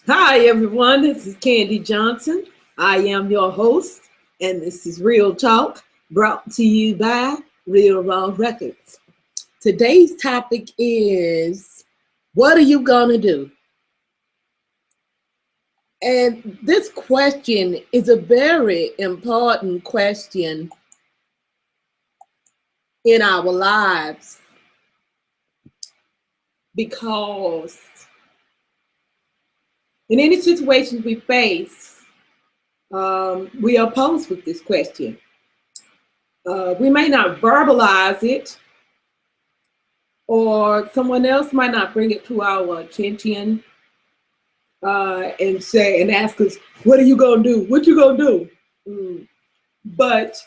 Hi, everyone. This is Candy Johnson. I am your host, and this is Real Talk brought to you by Real Raw Records. Today's topic is what are you going to do? And this question is a very important question in our lives because in any situation we face, we are posed with this question. We may not verbalize it, or someone else might not bring it to our attention and say and ask us, "What are you gonna do? What you gonna do?" Mm. But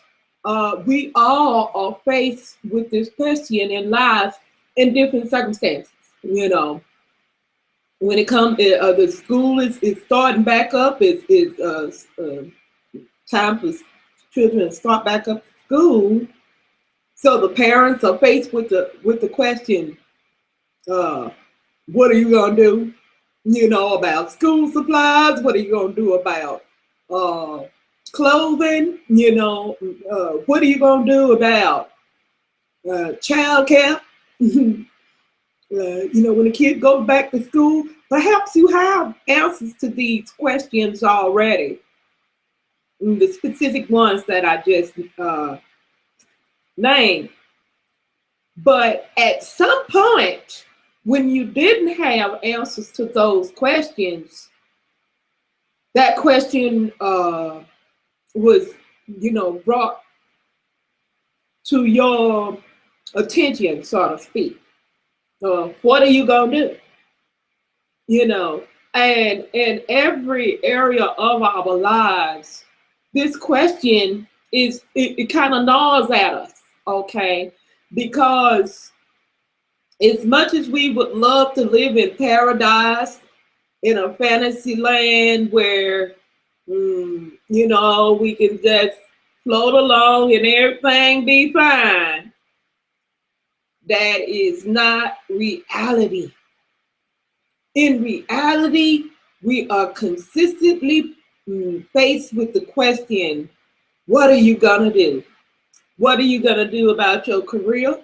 we all are faced with this question in life in different circumstances. You know, when it comes, the school is starting back up. It's time for children to start back up school. So the parents are faced with the question, uh, what are you gonna do? About school supplies. What are you gonna do about uh, clothing? What are you gonna do about child care? When a kid goes back to school, perhaps you have answers to these questions already. The specific ones that I just named. But at some point, when you didn't have answers to those questions, that question was, brought to your attention, so to speak. What are you gonna do? And in every area of our lives, this question it kind of gnaws at us, okay? Because as much as we would love to live in paradise, in a fantasy land where, we can just float along and everything be fine, that is not reality. In reality, we are consistently faced with the question, what are you going to do? What are you going to do about your career?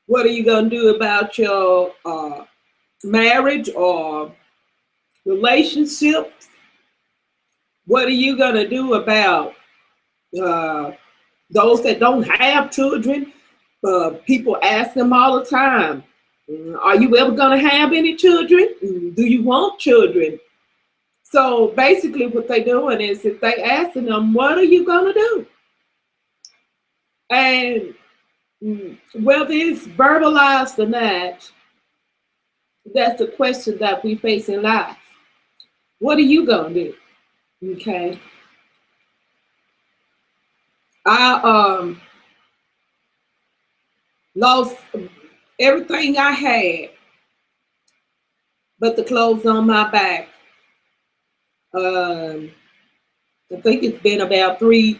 What are you going to do about your marriage or relationships? What are you going to do about uh, those that don't have children? People ask them all the time, are you ever going to have any children? Do you want children? So basically what they're doing is if they asking them, what are you going to do? And whether it's verbalized or not, that's the question that we face in life. What are you going to do? Okay. I lost everything I had but the clothes on my back. Um, I think it's been about three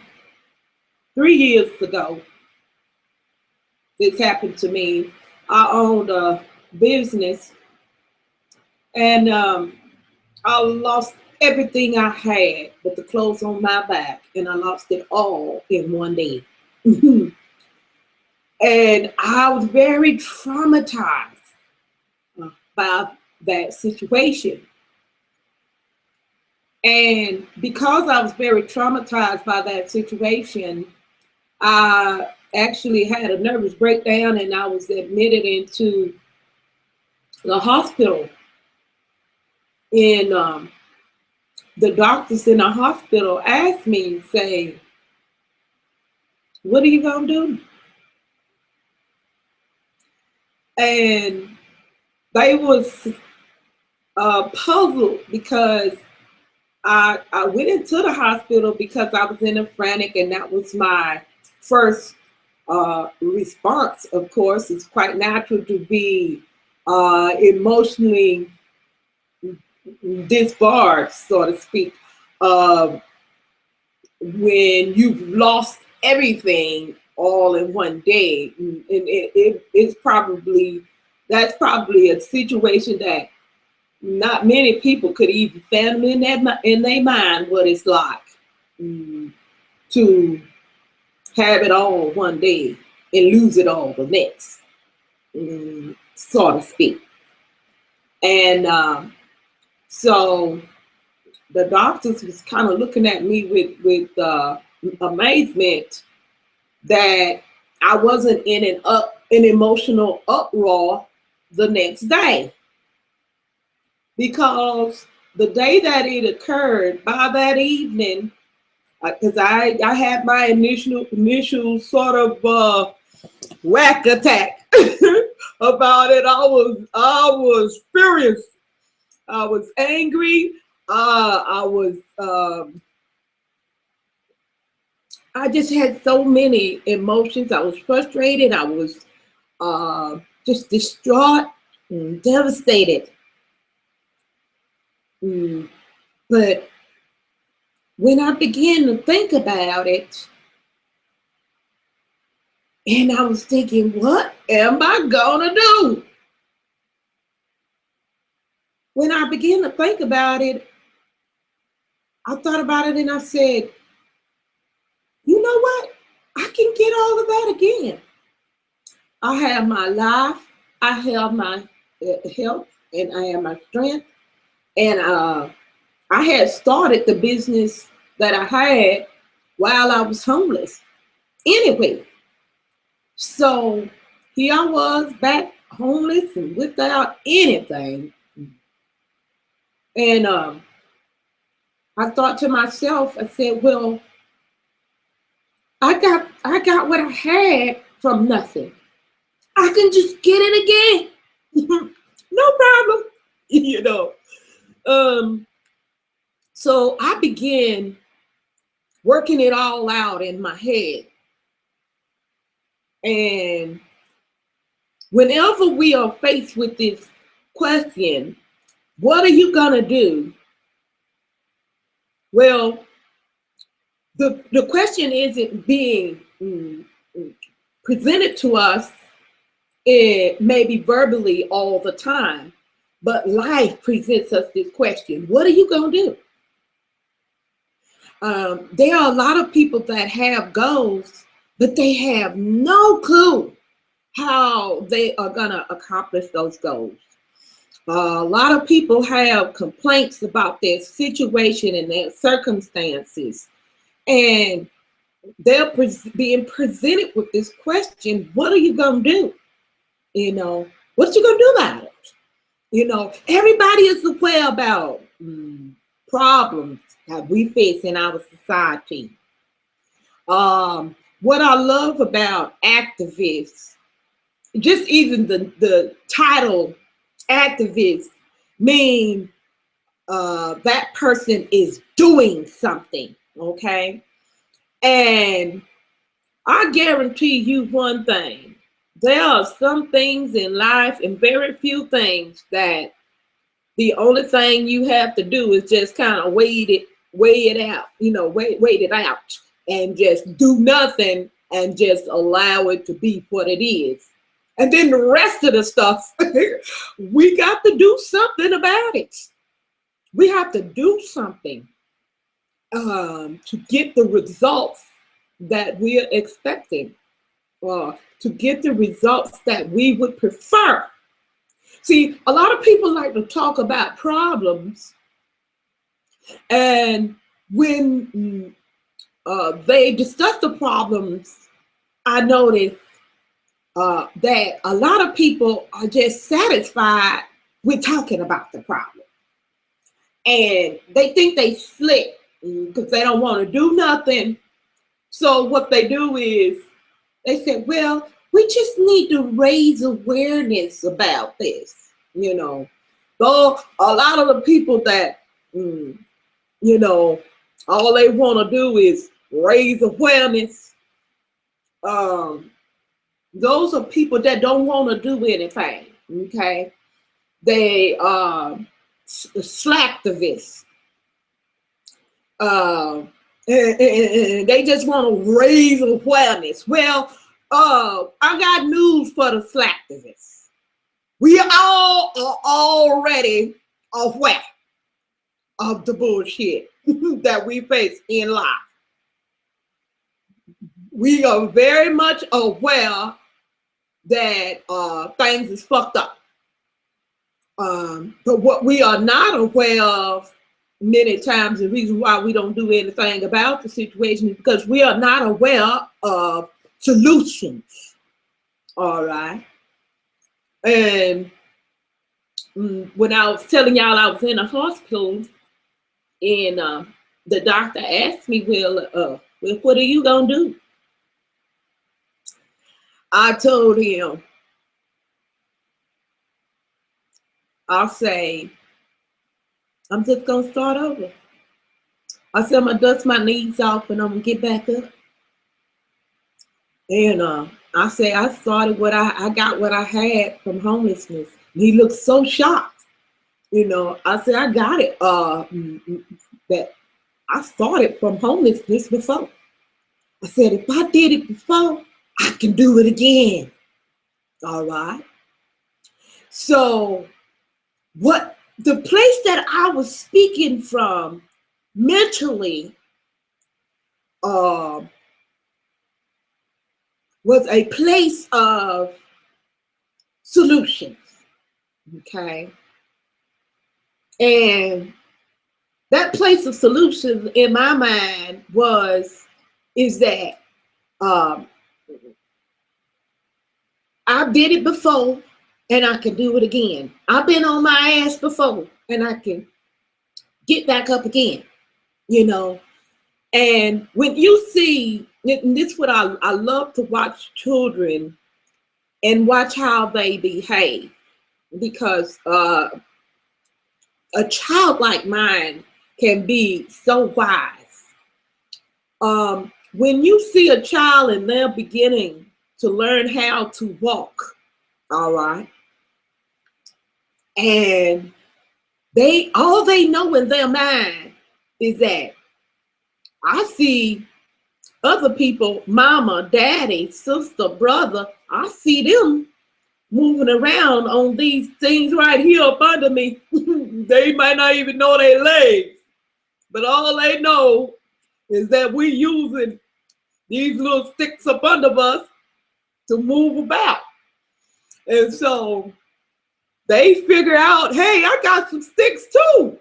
years ago this happened to me. I owned a business and I lost everything I had but the clothes on my back, and I lost it all in one day. And I was very traumatized by that situation. And because I was very traumatized by that situation, I actually had a nervous breakdown and I was admitted into the hospital. And the doctors in the hospital asked me, say, what are you going to do? And they was puzzled because I went into the hospital because I was in a frantic, and that was my first response. Of course, it's quite natural to be emotionally disbarred, so to speak, uh, when you've lost everything all in one day. And it's probably that's probably a situation that not many people could even fathom in their mind what it's like to have it all one day and lose it all the next, so to speak. And so the doctors was kind of looking at me with amazement that I wasn't in an emotional uproar the next day, because the day that it occurred, by that evening, because I had my initial sort of whack attack about it. I was furious. I was angry. I just had so many emotions. I was frustrated. I was just distraught and devastated. But when I began to think about it, and I was thinking, what am I gonna do? When I began to think about it, I thought about it and I said, you know what? I can get all of that again. I have my life, I have my health, and I have my strength. And I had started the business that I had while I was homeless anyway. So here I was back homeless and without anything. And I thought to myself, I said, well, I got what I had from nothing. I can just get it again. No problem. You know. So I began working it all out in my head. And whenever we are faced with this question, what are you gonna do? Well, the question isn't being presented to us maybe verbally all the time, but life presents us this question: what are you gonna do? There are a lot of people that have goals, but they have no clue how they are gonna accomplish those goals. A lot of people have complaints about their situation and their circumstances, and they're being presented with this question: what are you gonna do? You know, what you gonna do about it? You know, everybody is aware about problems that we face in our society. What I love about activists, just even the title activist, mean that person is doing something, okay? And I guarantee you one thing: there are some things in life and very few things that the only thing you have to do is just kind of weigh it out, you know, wait it out and just do nothing and just allow it to be what it is. And then the rest of the stuff, we got to do something about it. We have to do something to get the results that we are expecting, to get the results that we would prefer. See, a lot of people like to talk about problems, and when they discuss the problems, I notice that a lot of people are just satisfied with talking about the problem. And they think they slick because they don't want to do nothing. So what they do is they say, well, we just need to raise awareness about this. You know, though a lot of the people that, you know, all they want to do is raise awareness. Those are people that don't want to do anything. Okay, they slacktivists. And they just want to raise awareness. Well, I got news for the slacktivists. We all are already aware of the bullshit that we face in life. We are very much aware that things is fucked up. But what we are not aware of many times, the reason why we don't do anything about the situation is because we are not aware of solutions. All right. And when I was telling y'all I was in a hospital, and the doctor asked me, well, what are you gonna do? I told him, I'll say, I'm just gonna start over. I said, I'm gonna dust my knees off and I'm gonna get back up. And I say, I started I got what I had from homelessness. And he looked so shocked. You know, I said, I got it. That I started from homelessness before. I said, if I did it before, I can do it again. All right. So what the place that I was speaking from mentally was a place of solutions. Okay. And that place of solutions in my mind is that I did it before and I can do it again. I've been on my ass before and I can get back up again, you know. And when you see, and this is what I love to watch children and watch how they behave, because a child like mine can be so wise. When you see a child and they're beginning to learn how to walk, all right, and all they know in their mind is that I see other people, mama, daddy, sister, brother, I see them moving around on these things right here up under me. They might not even know their legs, but all they know is that we're using these little sticks up under us to move about. And so they figure out, hey, I got some sticks too.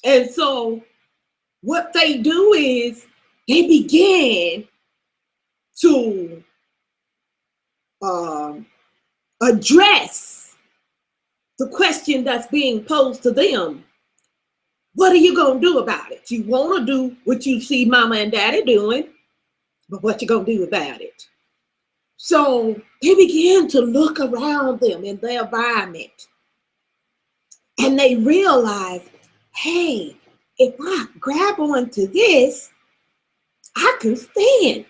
And so what they do is they begin to address the question that's being posed to them. What are you gonna do about it? You wanna do what you see mama and daddy doing, but what you gonna do about it? So they begin to look around them in their environment and they realize, hey, if I grab onto this, I can stand,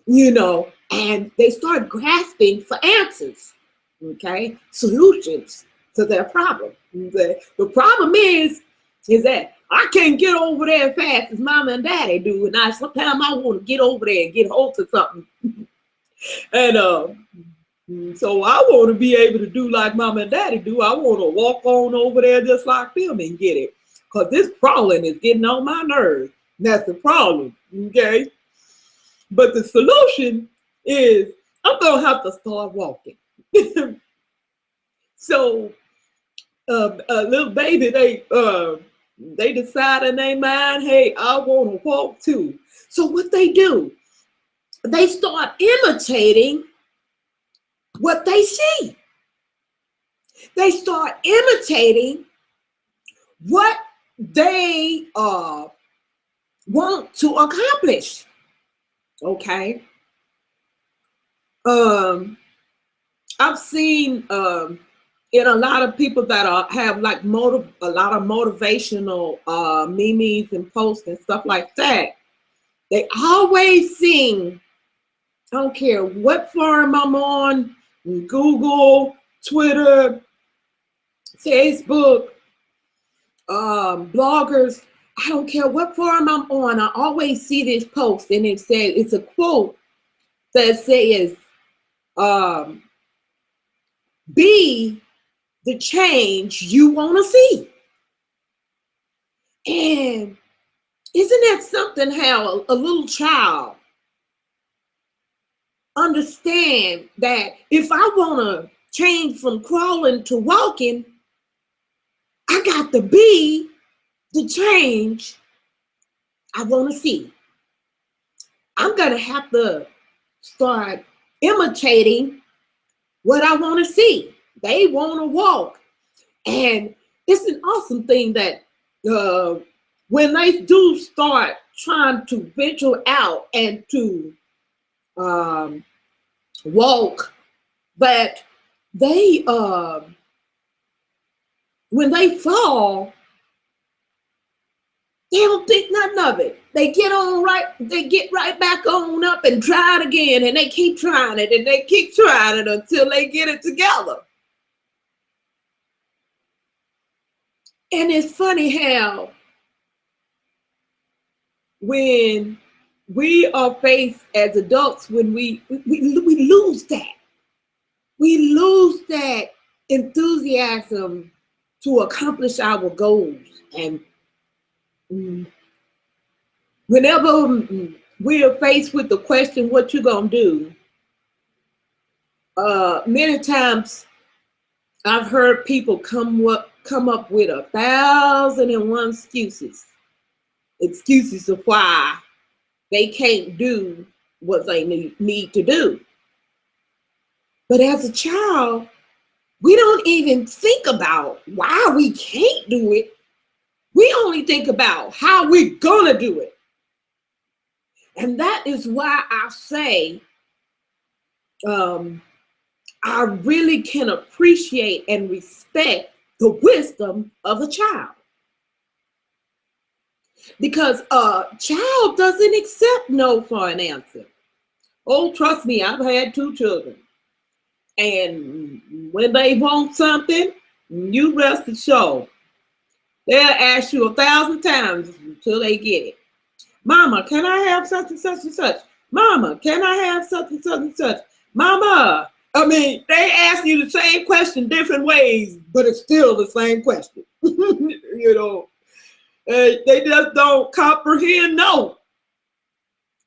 you know, and they start grasping for answers, okay, solutions to their problem. The problem is that I can't get over there as fast as mama and daddy do, and sometimes I want to get over there and get hold of something. And so I want to be able to do like mama and daddy do. I want to walk on over there just like them and get it, because this crawling is getting on my nerves. That's the problem, okay? But the solution is I'm gonna have to start walking. So a little baby, they decide in their mind, hey, I want to walk too. So what they do, they start imitating what they see. They start imitating what they want to accomplish. Okay. I've seen in a lot of people that have like a lot of motivational memes and posts and stuff like that. They always sing, I don't care what forum I'm on, Google, Twitter, Facebook, bloggers, I don't care what forum I'm on, I always see this post and it says, it's a quote that says, be the change you want to see. And isn't that something how a little child understand that if I want to change from crawling to walking, I got to be the change I want to see. I'm going to have to start imitating what I want to see. They want to walk. And it's an awesome thing that when they do start trying to venture out and to walk, but they when they fall, they don't think nothing of it. They get right back on up and try it again, and they keep trying it, and they keep trying it until they get it together. And it's funny how when we are faced as adults, when we lose that. We lose that enthusiasm to accomplish our goals. And whenever we are faced with the question, what you gonna do? Many times I've heard people come up with 1,001 excuses of why they can't do what they need to do. But as a child, we don't even think about why we can't do it. We only think about how we're gonna do it. And that is why I say I really can appreciate and respect the wisdom of a child. Because a child doesn't accept no for an answer. Oh, trust me, I've had 2 children. And when they want something, you rest assured, they'll ask you 1,000 times until they get it. Mama, can I have such and such and such? Mama, can I have such and such and such? Mama, I mean, they ask you the same question different ways, but it's still the same question. You know, they just don't comprehend no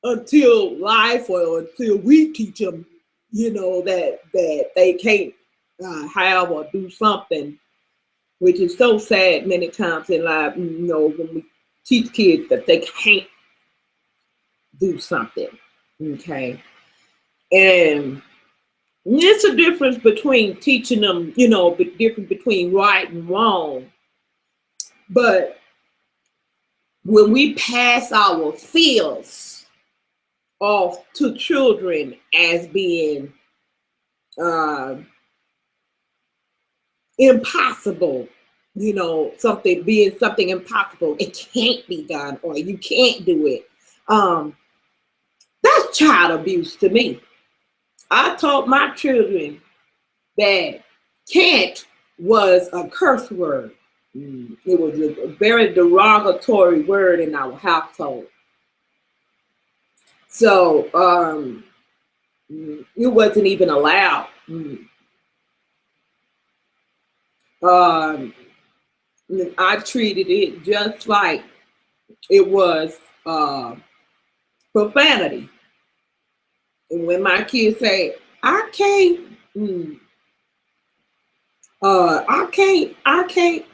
until life or until we teach them, you know, that they can't have or do something, which is so sad many times in life, you know, when we teach kids that they can't do something, okay? And it's a difference between teaching them, you know, the difference between right and wrong. But when we pass our fears off to children as being impossible, you know, something being something impossible, it can't be done or you can't do it. That's child abuse to me. I taught my children that can't was a curse word. It was a very derogatory word in our household. So it wasn't even allowed. I treated it just like it was profanity. And when my kids say, I can't, I can't,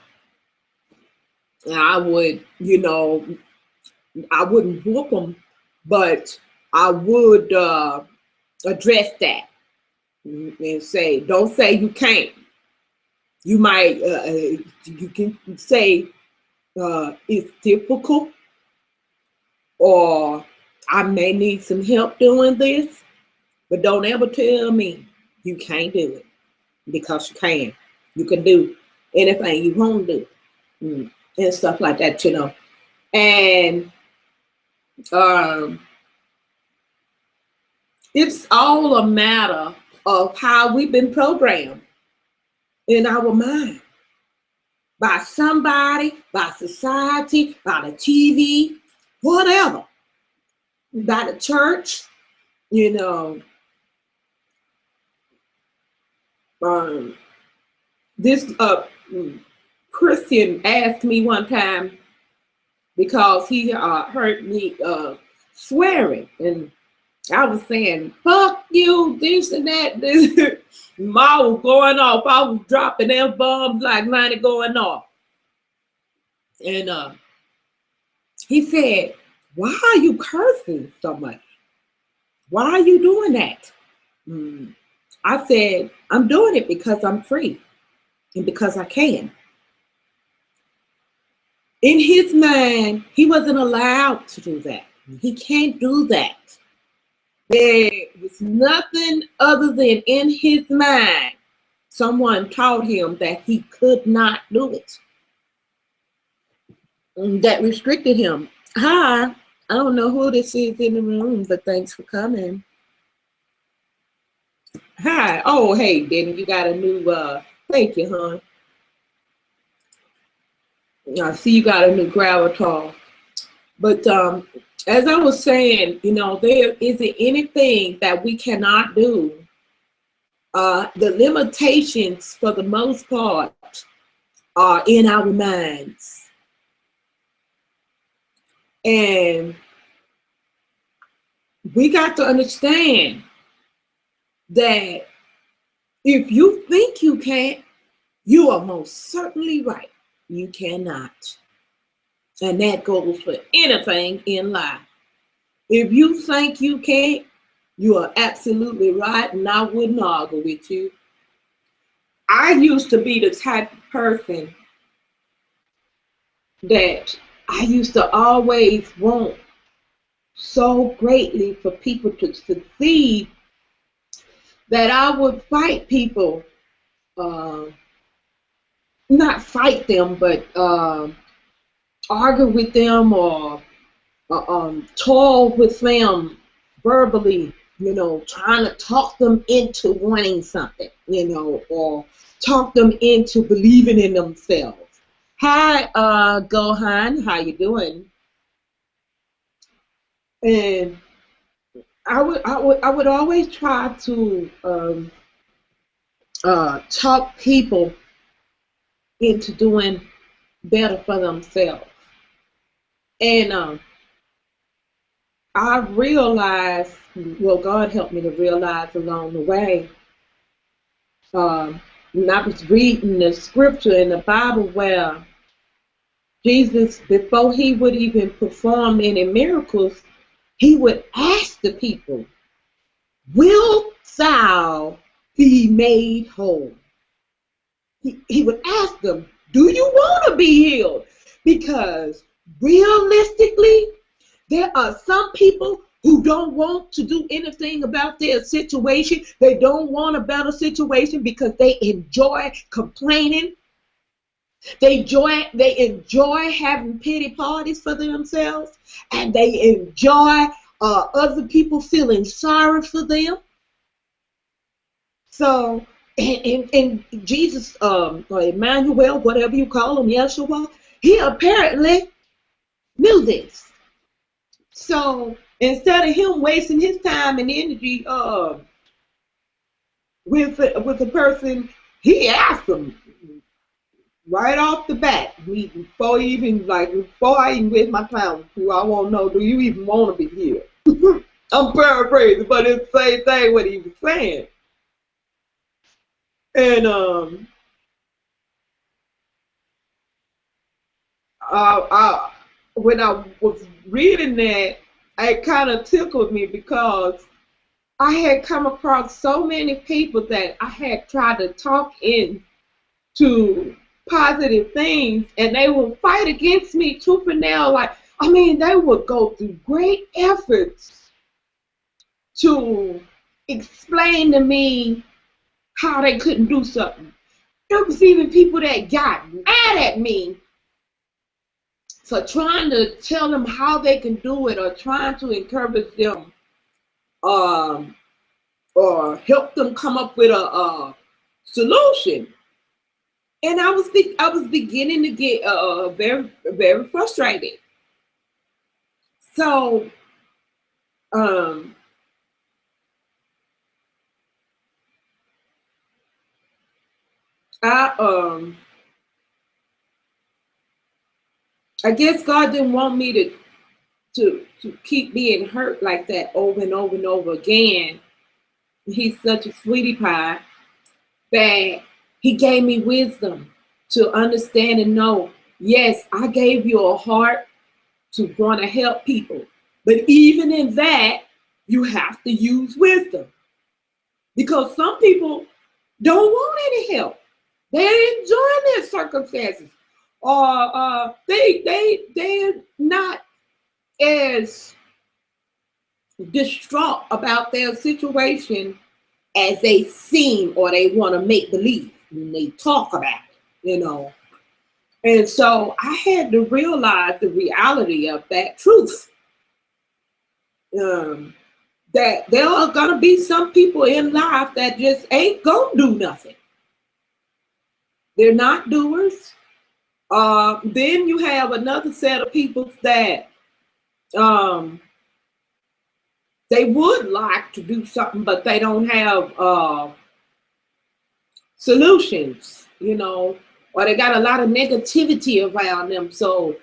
I would, you know, I wouldn't whoop them, but I would address that and say, don't say you can't. You might, you can say it's difficult, or I may need some help doing this, but don't ever tell me you can't do it, because you can. You can do anything you want to do, and stuff like that, you know. And it's all a matter of how we've been programmed in our mind by somebody, by society, by the TV, whatever, by the church, you know. um, this Christian asked me one time because he heard me swearing, and I was saying, fuck you, this and that, this. Ma was going off. I was dropping F-bombs like 90 going off. And he said, why are you cursing so much? Why are you doing that? I said, I'm doing it because I'm free and because I can. In his mind, he wasn't allowed to do that. He can't do that. There was nothing other than in his mind, someone taught him that he could not do it. That restricted him. Hi, I don't know who this is in the room, but thanks for coming. Hi. Oh, hey, Denny, you got a new, thank you, hon. I see you got a new gravatar. But as I was saying, you know, there isn't anything that we cannot do. The limitations, for the most part, are in our minds. And we got to understand that if you think you can't, you are most certainly right. You cannot. And that goes for anything in life. If you think you can't, you are absolutely right, and I wouldn't argue with you. I used to be the type of person that I used to always want so greatly for people to succeed that I would fight people, not fight them, but argue with them or toil with them verbally, you know, trying to talk them into wanting something, you know, or talk them into believing in themselves. Hi, Gohan, how you doing? And I would always try to talk people into doing better for themselves. And I realized, well, God helped me to realize along the way, when I was reading the scripture in the Bible where Jesus, before he would even perform any miracles, he would ask the people, "Wilt thou be made whole?" He would ask them, "Do you want to be healed?" Because realistically, there are some people who don't want to do anything about their situation. They don't want a better situation because they enjoy complaining. They enjoy having pity parties for themselves, and they enjoy other people feeling sorry for them. So, and Jesus, or Emmanuel, whatever you call him, Yeshua, he apparently knew this. So instead of him wasting his time and energy with a person, he asked them right off the bat, before I even waste my time with you, I want to know, do you even want to be here? I'm paraphrasing, but it's the same thing what he was saying. And when I was reading that, it kind of tickled me because I had come across so many people that I had tried to talk into positive things, and they would fight against me tooth and nail. Like, I mean, they would go through great efforts to explain to me how they couldn't do something. There was even people that got mad at me for trying to tell them how they can do it or trying to encourage them um, or help them come up with a solution. And I was beginning to get very very frustrated. So um, I I guess God didn't want me to keep being hurt like that over and over and over again. He's such a sweetie pie that he gave me wisdom to understand and know, yes, I gave you a heart to want to help people. But even in that, you have to use wisdom because some people don't want any help. They're enjoying their circumstances, or they're not as distraught about their situation as they seem, or they want to make believe when they talk about it. And so I had to realize the reality of that truth. Um, that there are gonna be some people in life that just ain't gonna do nothing. They're not doers. Then you have another set of people that um, they would like to do something, but they don't have solutions, or they got a lot of negativity around them. So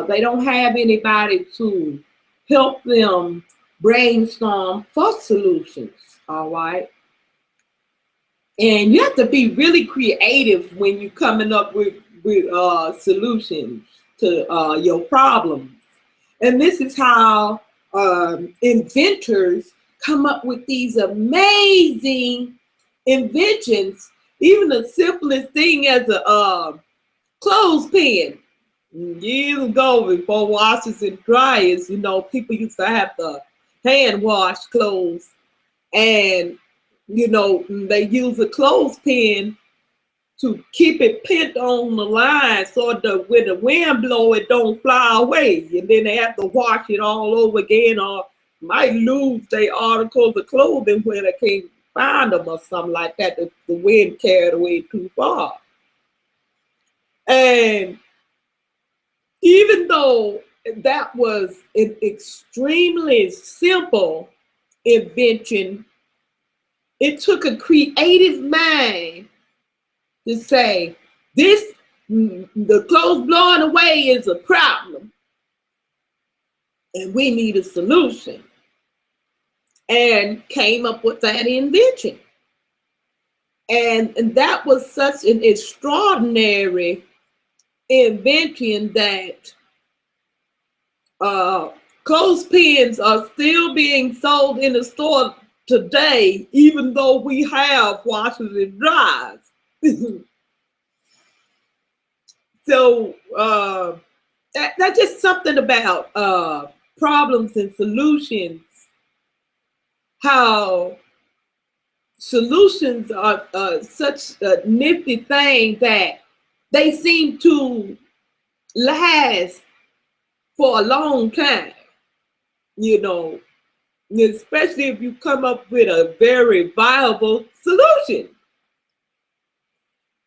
they don't have anybody to help them brainstorm for solutions. All right. And you have to be really creative when you're coming up with solutions to your problems. And this is how inventors come up with these amazing inventions. Even the simplest thing as a clothespin. Years ago, before washers and dryers, people used to have to hand wash clothes, and they use a clothespin to keep it pinned on the line so that when the wind blow, it don't fly away. And then they have to wash it all over again, or might lose their articles of clothing when they can't find them or something like that. The wind carried away too far. And even though that was an extremely simple invention, it took a creative mind to say, the clothes blowing away is a problem, and we need a solution, and came up with that invention. And that was such an extraordinary invention that clothespins are still being sold in the store today, even though we have washers and dryers. So that's just something about problems and solutions, how solutions are such a nifty thing that they seem to last for a long time, especially if you come up with a very viable solution.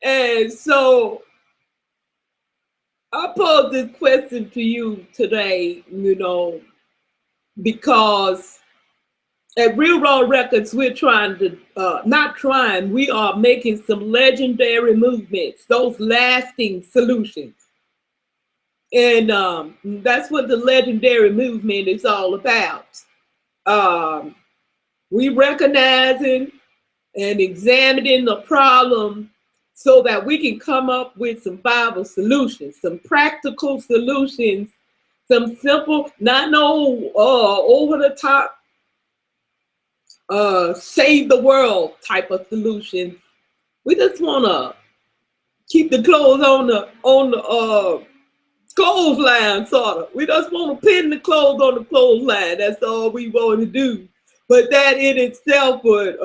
And so I pose this question to you today, because at Real Raw Records, we're trying to, we are making some legendary movements, those lasting solutions. And that's what the legendary movement is all about. We recognizing and examining the problem so that we can come up with some viable solutions, some practical solutions, some simple, not no over the top, save the world type of solution. We just want to keep the clothes on the clothesline, sort of. We just want to pin the clothes on the clothesline. That's all we want to do. But that in itself would,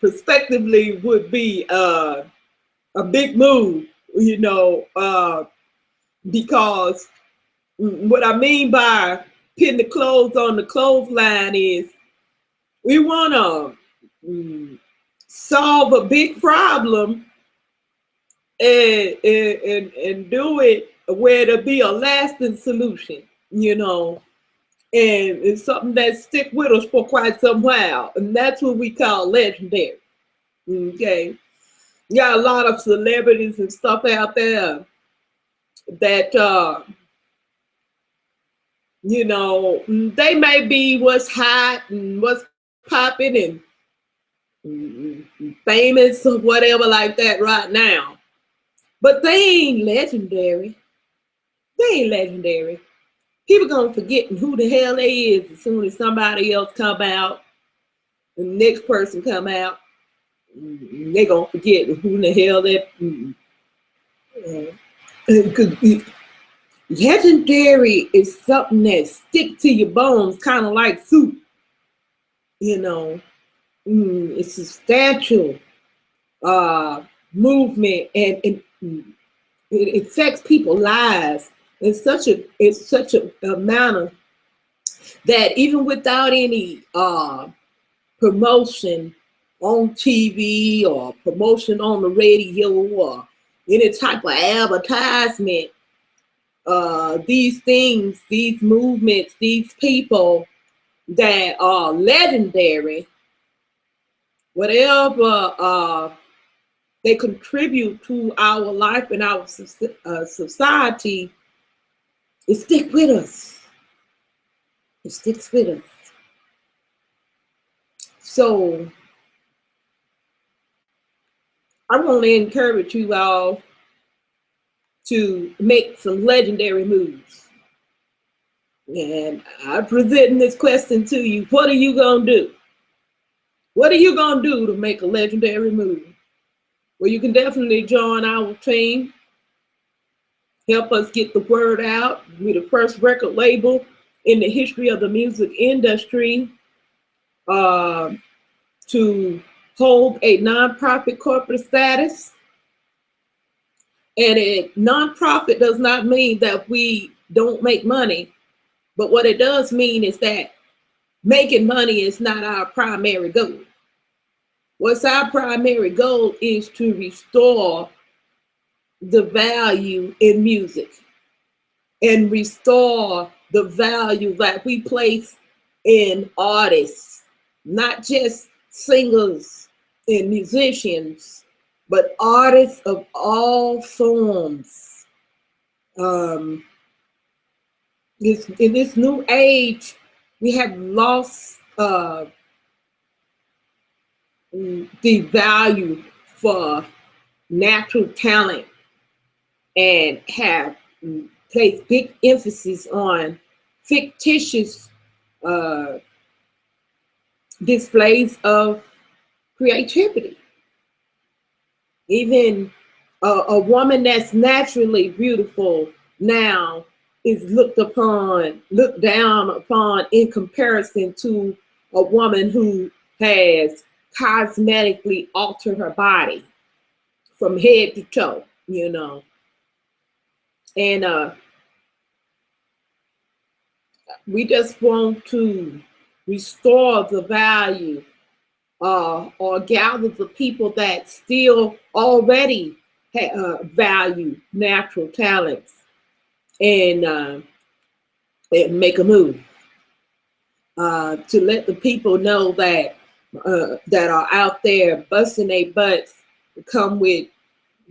prospectively would be a big move, because what I mean by pin the clothes on the clothesline is we want to solve a big problem and do it where it'll be a lasting solution, and it's something that stick with us for quite some while, and that's what we call legendary. Okay. You got a lot of celebrities and stuff out there that you know, they may be what's hot and what's popping and famous or whatever like that right now. But they ain't legendary. They ain't legendary. People gonna forget who the hell they is as soon as somebody else come out, the next person come out, they gonna forget who the hell that. Because legendary is something that stick to your bones, kind of like soup. You know, it's substantial movement, and it affects people's lives. It's such a manner that even without any promotion on TV or promotion on the radio or any type of advertisement, these things, these movements, these people that are legendary, whatever they contribute to our life and our society, it sticks with us. It sticks with us. So I want to encourage you all to make some legendary moves. And I'm presenting this question to you. What are you going to do? What are you going to do to make a legendary move? Well, you can definitely join our team. Help us get the word out. We're the first record label in the history of the music industry to hold a nonprofit corporate status. And a nonprofit does not mean that we don't make money, but what it does mean is that making money is not our primary goal. What's our primary goal is to restore the value in music and restore the value that we place in artists, not just singers and musicians, but artists of all forms. In this new age, we have lost the value for natural talent and have placed big emphasis on fictitious displays of creativity. Even a woman that's naturally beautiful now is looked down upon in comparison to a woman who has cosmetically altered her body from head to toe, you know. And we just want to restore the value or gather the people that still already value natural talents and make a move to let the people know that that are out there busting their butts to come with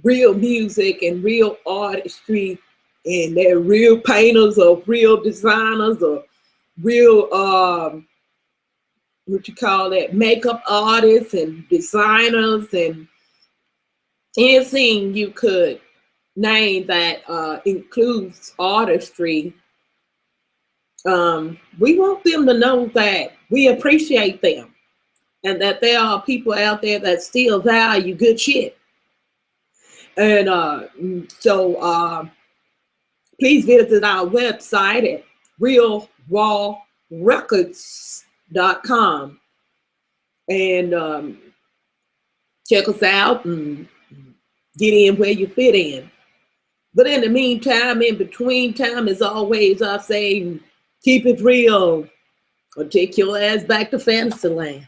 real music and real artistry, and they're real painters or real designers or real what you call that, makeup artists and designers and anything you could name that includes artistry. We want them to know that we appreciate them and that there are people out there that still value good shit. And so please visit our website at realrawrecords.com and check us out and get in where you fit in. But in the meantime, in between time, as always, I say, keep it real or take your ass back to Fantasyland.